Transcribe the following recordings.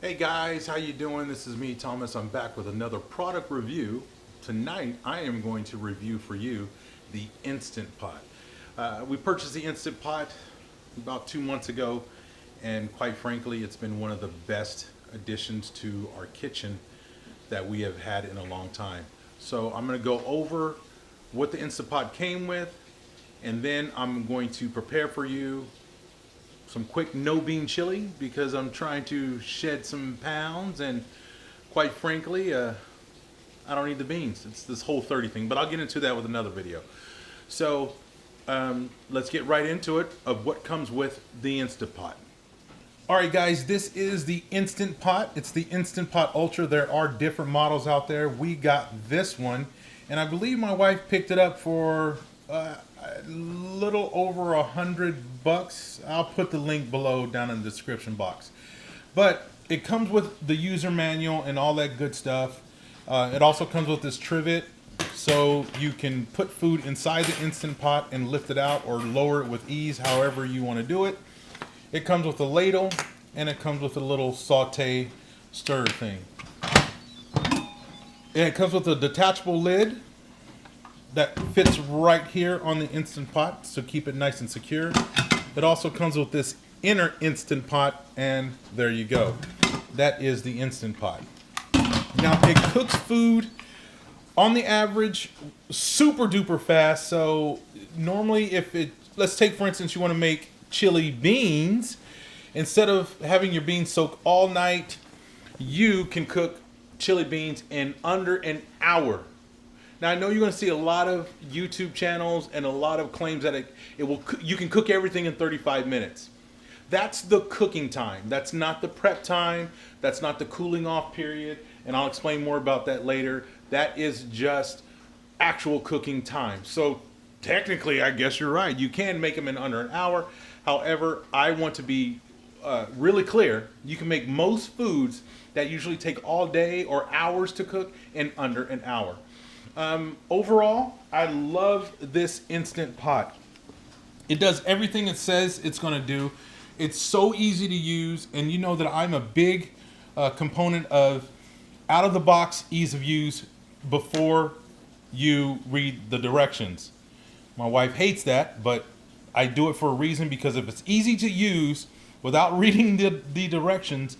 Hey guys, how you doing? This is me, Thomas. I'm back with another product review. Tonight, I am going to review for you the Instant Pot. We purchased the Instant Pot about 2 months ago, and quite frankly, it's been one of the best additions to our kitchen that we have had in a long time. So I'm going to go over what the Instant Pot came with, and then I'm going to prepare for you some quick no bean chili because I'm trying to shed some pounds, and quite frankly, I don't need the beans. It's this whole 30 thing, but I'll get into that with another video. So let's get right into it of what comes with the Instant Pot. All right, guys, this is the Instant Pot. It's the Instant Pot Ultra. There are different models out there. We got this one, and I believe my wife picked it up for a little over $100. I'll put the link below down in the description box. But it comes with the user manual and all that good stuff. It also comes with this trivet, so you can put food inside the Instant Pot and lift it out or lower it with ease, however you want to do it. It comes with a ladle, and it comes with a little saute stir thing. And it comes with a detachable lid that fits right here on the Instant Pot, so keep it nice and secure. It also comes with this inner Instant Pot, and there you go. That is the Instant Pot. Now, it cooks food on the average super duper fast. So normally let's take for instance, you want to make chili beans. Instead of having your beans soak all night, you can cook chili beans in under an hour. Now, I know you're going to see a lot of YouTube channels and a lot of claims that you can cook everything in 35 minutes. That's the cooking time. That's not the prep time. That's not the cooling off period. And I'll explain more about that later. That is just actual cooking time. So technically, I guess you're right. You can make them in under an hour. However, I want to be really clear. You can make most foods that usually take all day or hours to cook in under an hour. Overall, I love this Instant Pot. It does everything it says it's going to do. It's so easy to use, and you know that I'm a big component of out-of-the-box ease of use before you read the directions. My wife hates that, but I do it for a reason, because if it's easy to use without reading the directions,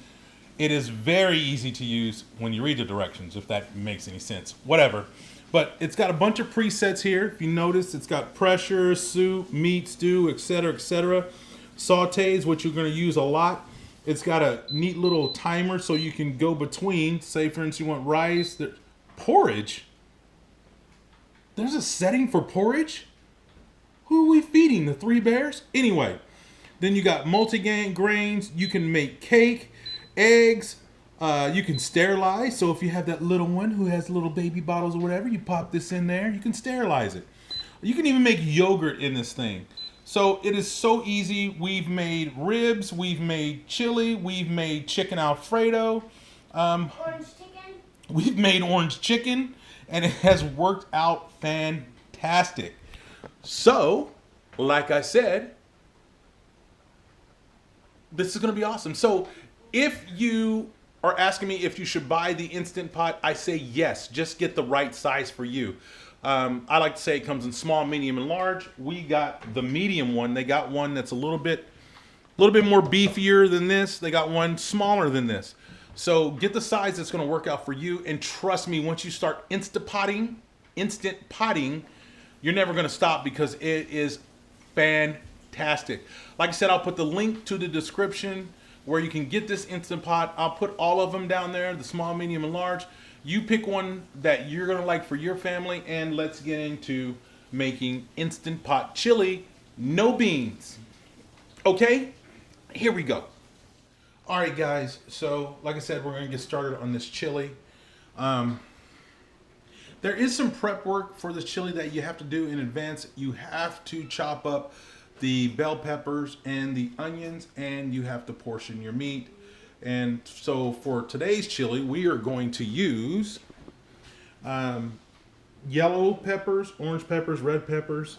it is very easy to use when you read the directions, if that makes any sense. Whatever. But it's got a bunch of presets here. If you notice, it's got pressure, soup, meat, stew, etc., etc. Sautés, which you're going to use a lot. It's got a neat little timer so you can go between. Say, for instance, you want rice. Porridge? There's a setting for porridge? Who are we feeding? The three bears? Anyway, then you got multi grains. You can make cake, eggs. You can sterilize. So if you have that little one who has little baby bottles or whatever, you pop this in there. You can sterilize it. You can even make yogurt in this thing. So it is so easy. We've made ribs. We've made chili. We've made chicken Alfredo. Orange chicken. We've made orange chicken. And it has worked out fantastic. So, like I said, this is going to be awesome. So if you are asking me if you should buy the Instant Pot, I say yes. Just get the right size for you. I like to say it comes in small, medium, and large. We got the medium one. They got one that's a little bit more beefier than this. They got one smaller than this. So get the size that's going to work out for you. And trust me, once you start instant potting, you're never going to stop, because it is fantastic. Like I said, I'll put the link to the description where you can get this Instant Pot. I'll put all of them down there, the small, medium, and large. You pick one that you're going to like for your family, and let's get into making Instant Pot chili, no beans. Okay, here we go. All right, guys, so like I said, we're going to get started on this chili. There is some prep work for this chili that you have to do in advance. You have to chop up the bell peppers and the onions, and you have to portion your meat. And so for today's chili, we are going to use yellow peppers, orange peppers, red peppers,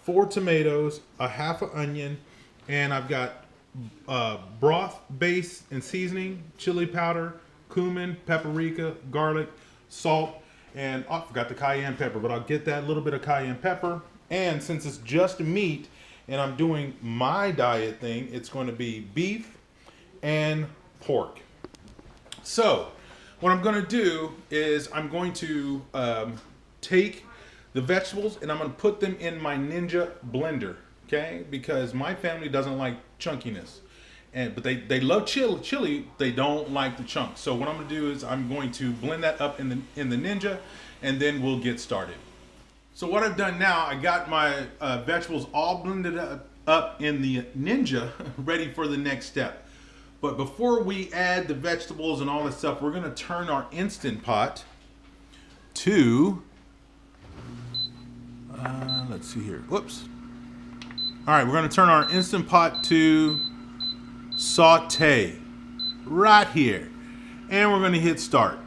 4 tomatoes, a half an onion, and I've got broth base and seasoning, chili powder, cumin, paprika, garlic, salt, and I forgot the cayenne pepper, but I'll get that little bit of cayenne pepper. And since it's just meat and I'm doing my diet thing, it's going to be beef and pork. So what I'm going to do is I'm going to take the vegetables and I'm going to put them in my Ninja blender, okay? Because my family doesn't like chunkiness. But they love chili, they don't like the chunks. So what I'm going to do is I'm going to blend that up in the Ninja, and then we'll get started. So what I've done now, I got my vegetables all blended up in the Ninja, ready for the next step. But before we add the vegetables and all this stuff, we're going to turn our Instant Pot to, let's see here, whoops. All right, we're going to turn our Instant Pot to saute right here. And we're going to hit start.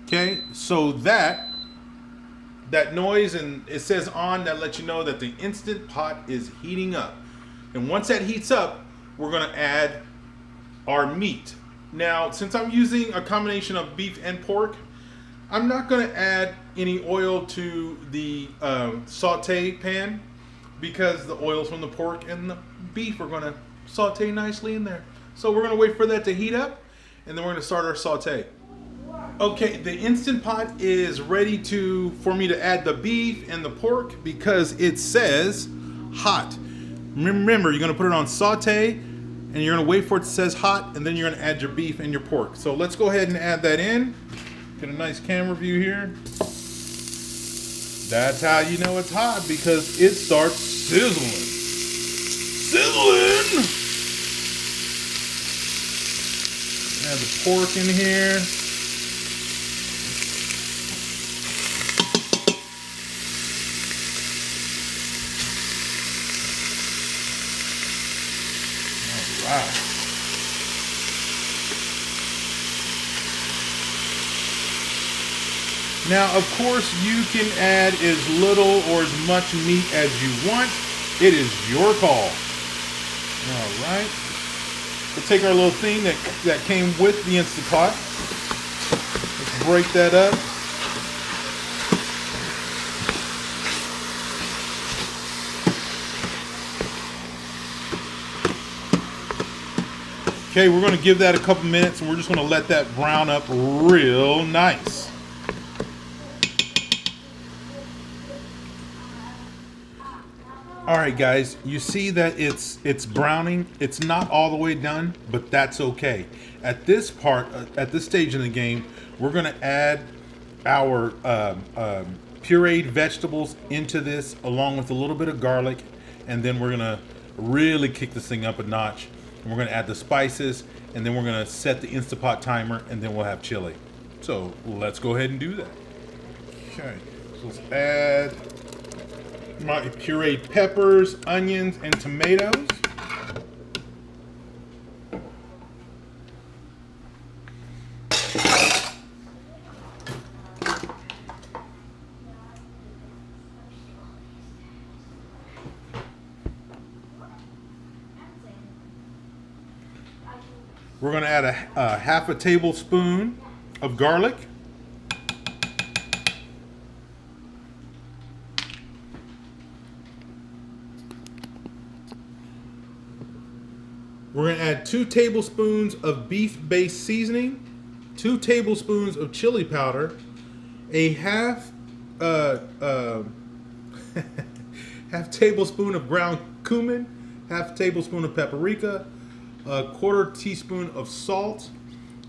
Okay, so that noise and it says on, that lets you know that the Instant Pot is heating up. And once that heats up, we're going to add our meat. Now, since I'm using a combination of beef and pork, I'm not going to add any oil to the saute pan because the oils from the pork and the beef are going to saute nicely in there. So we're going to wait for that to heat up, and then we're going to start our saute. Okay, the Instant Pot is ready for me to add the beef and the pork because it says hot. Remember, you're going to put it on saute, and you're going to wait for it to says hot, and then you're going to add your beef and your pork. So let's go ahead and add that in. Get a nice camera view here. That's how you know it's hot, because it starts sizzling. Sizzling! Add the pork in here. All right. Now, of course, you can add as little or as much meat as you want. It is your call. All right. We'll take our little thing that came with the Instant Pot. Let's break that up. Okay, we're going to give that a couple minutes, and we're just going to let that brown up real nice. All right, guys, you see that it's browning. It's not all the way done, but that's okay. At this stage in the game, we're going to add our pureed vegetables into this, along with a little bit of garlic, and then we're going to really kick this thing up a notch. And we're going to add the spices, and then we're going to set the Instant Pot timer, and then we'll have chili. So let's go ahead and do that. Okay, so let's add my pureed peppers, onions, and tomatoes. We're going to add a half a tablespoon of garlic. We're going to add 2 tablespoons of beef-based seasoning, 2 tablespoons of chili powder, a half tablespoon of ground cumin, half tablespoon of paprika, a 1/4 teaspoon of salt,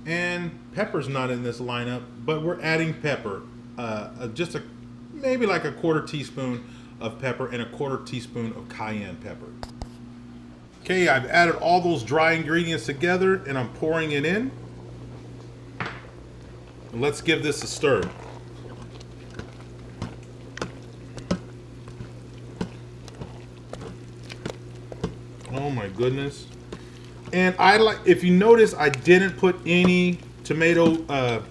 and pepper's not in this lineup, but we're adding pepper. Maybe like a 1/4 teaspoon of pepper and a 1/4 teaspoon of cayenne pepper. Okay, I've added all those dry ingredients together and I'm pouring it in. And let's give this a stir. Oh my goodness. And if you notice, I didn't put any tomato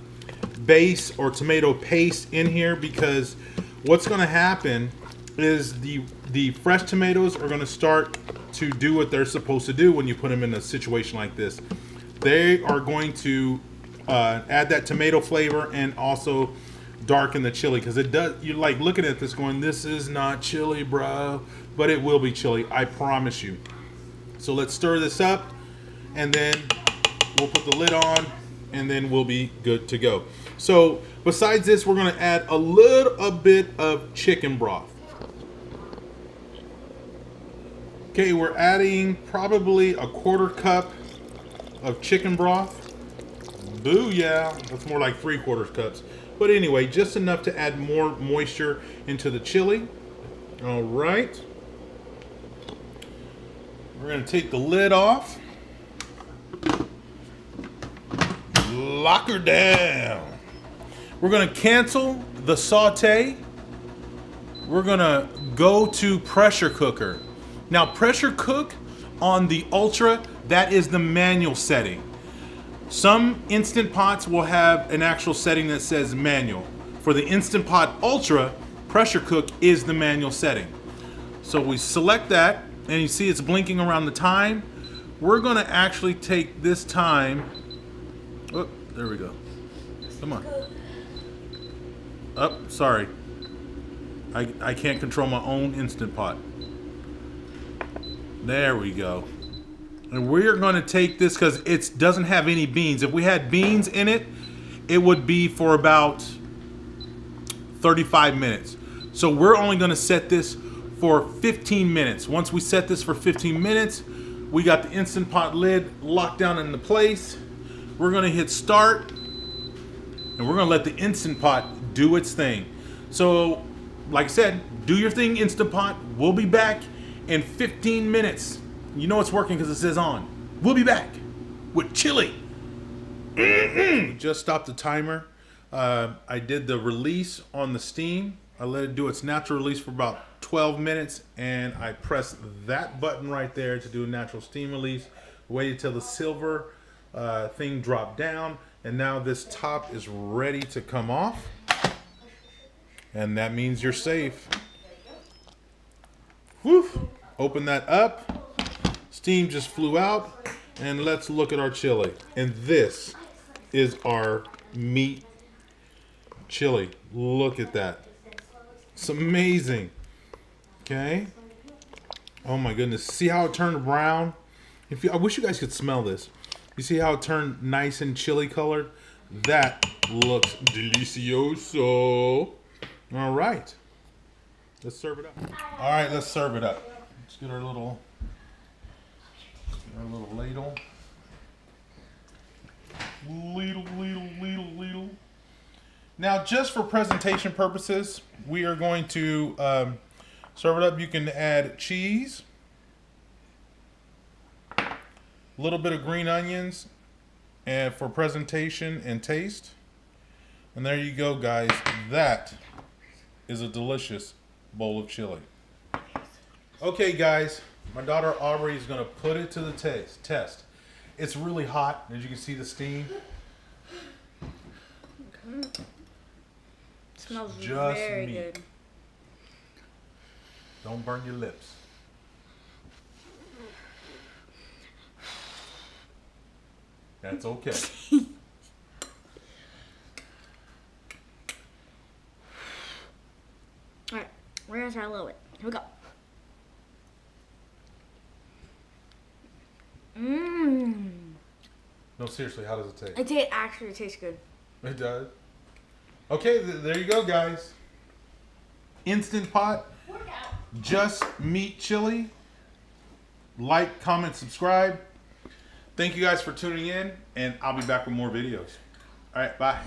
base or tomato paste in here, because what's going to happen is the fresh tomatoes are going to start to do what they're supposed to do when you put them in a situation like this. They are going to add that tomato flavor and also darken the chili, because it does. You're like looking at this going, this is not chili, bro, but it will be chili, I promise you. So let's stir this up, and then we'll put the lid on, and then we'll be good to go. So besides this, we're going to add a little bit of chicken broth. Okay, we're adding probably a 1/4 cup of chicken broth. Booyah! That's more like 3/4 cups. But anyway, just enough to add more moisture into the chili. All right. We're going to take the lid off. Lock her down. We're going to cancel the saute. We're going to go to pressure cooker. Now, pressure cook on the Ultra, that is the manual setting. Some Instant Pots will have an actual setting that says manual. For the Instant Pot Ultra, pressure cook is the manual setting. So we select that, and you see it's blinking around the time. We're going to actually take this time. Oh, there we go. Come on. Oh, sorry. I can't control my own Instant Pot. There we go. And we're going to take this because it doesn't have any beans. If we had beans in it, it would be for about 35 minutes. So we're only going to set this for 15 minutes. Once we set this for 15 minutes, we got the Instant Pot lid locked down into place. We're going to hit start, and we're going to let the Instant Pot do its thing. So, like I said, do your thing, Instant Pot. We'll be back in 15 minutes. You know it's working because it says on. We'll be back with chili. Just stopped the timer. I did the release on the steam. I let it do its natural release for about 12 minutes, and I pressed that button right there to do a natural steam release. Waited till the silver thing dropped down, and now this top is ready to come off. And that means you're safe. Whew. Open that up. Steam just flew out, and let's look at our chili. And this is our meat chili. Look at that. It's amazing. Okay. Oh my goodness. See how it turned brown? I wish you guys could smell this. You see how it turned nice and chili colored? That looks delicioso. All right. Let's serve it up. All right, let's serve it up. Let's get our little ladle. Ladle. Now, just for presentation purposes, we are going to serve it up. You can add cheese, a little bit of green onions, and for presentation and taste. And there you go, guys. That is a delicious bowl of chili. Okay, guys. My daughter Aubrey is going to put it to the test. It's really hot, as you can see the steam. Smells just very meat. good. Don't burn your lips. That's okay. Alright, we're gonna try a little bit. Here we go. Mmm. No, seriously, how does it taste? It actually tastes good. It does. Okay, there you go, guys. Instant Pot. Just meat chili. Like, comment, subscribe. Thank you guys for tuning in, and I'll be back with more videos. All right, bye.